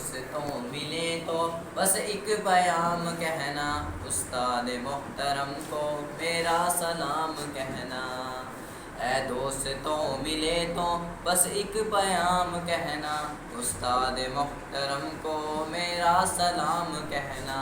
دوستوں ملے تو بس ایک پیام کہنا، استاد محترم کو میرا سلام کہنا۔ اے دوستوں ملے تو بس ایک پیام کہنا، استاد محترم کو میرا سلام کہنا۔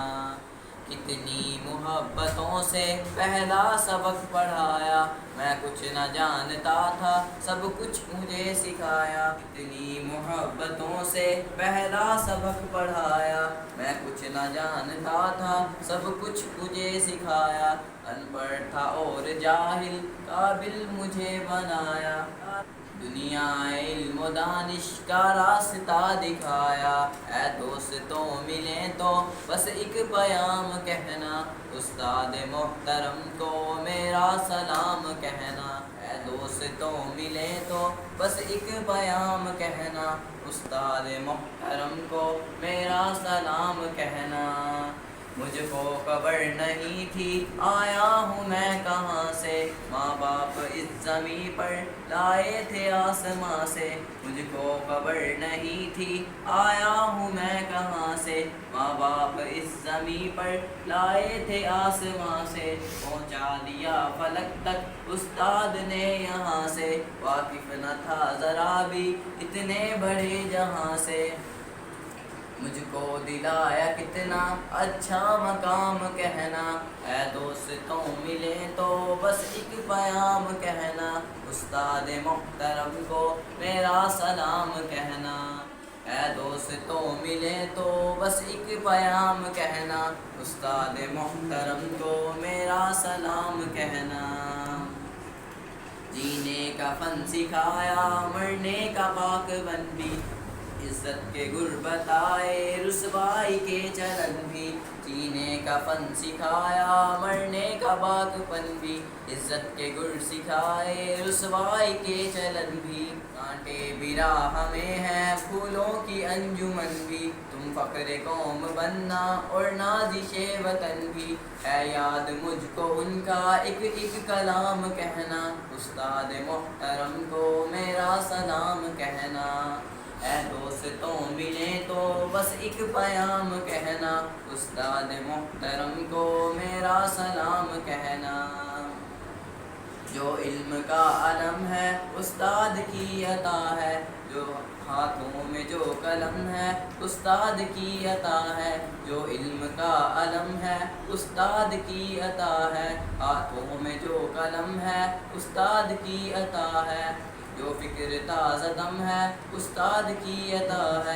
کتنی محبتوں سے پہلا سبق پڑھایا، میں کچھ نہ جانتا تھا سب کچھ مجھے سکھایا۔ کتنی محبتوں سے پہلا سبق پڑھایا، میں کچھ نہ جانتا تھا سب کچھ مجھے سکھایا۔ ان پڑھ تھا اور جاہل قابل مجھے بنایا، دنیا علم و دانش کا راستہ دکھایا۔ اے دوستوں ملے تو بس ایک پیام کہنا، استاد محترم کو میرا سلام کہنا۔ اے دوستوں ملے تو بس ایک پیام کہنا، استاد محترم کو میرا سلام کہنا۔ مجھ کو خبر نہیں تھی آیا ہوں میں کہاں سے، ماں باپ اس زمیں پر لائے تھے آسماں سے۔ مجھ کو خبر نہیں تھی آیا ہوں میں کہاں سے، ماں باپ اس زمیں پر لائے تھے آسماں سے۔ پہنچا دیا فلک تک استاد نے یہاں سے، واقف نہ تھا ذرا بھی اتنے بڑے جہاں سے۔ مجھ کو دلایا کتنا اچھا مقام کہنا، اے دوستوں ملے تو بس ایک پیام کہنا، استاد محترم کو میرا سلام کہنا۔ اے دوستوں ملے تو بس ایک پیام کہنا، استاد محترم کو میرا سلام کہنا۔ جینے کا فن سکھایا مرنے کا پاک بن بھی، عزت کے گر بتائے رسوائی کے چلن بھی۔ جینے کا فن سکھایا مرنے کا پاک پن بھی، عزت کے گر سکھائے رسوائی کے چلن بھی۔ کانٹے بھی راہ میں ہیں پھولوں کی انجمن بھی، تم فخر قوم بننا اور نازش وطن بھی۔ ہے یاد مجھ کو ان کا ایک ایک کلام کہنا، استاد محترم کو میرا سلام کہنا۔ اے دوستوں ملے تو بس ایک پیام کہنا، استاد محترم کو میرا سلام کہنا۔ جو علم کا علم ہے استاد کی عطا ہے، جو ہاتھوں میں جو قلم ہے استاد کی عطا ہے۔ جو علم کا علم ہے استاد کی عطا ہے، ہاتھوں میں جو قلم ہے استاد کی عطا ہے۔ جو فکر تازہ دم ہے استاد کی عطا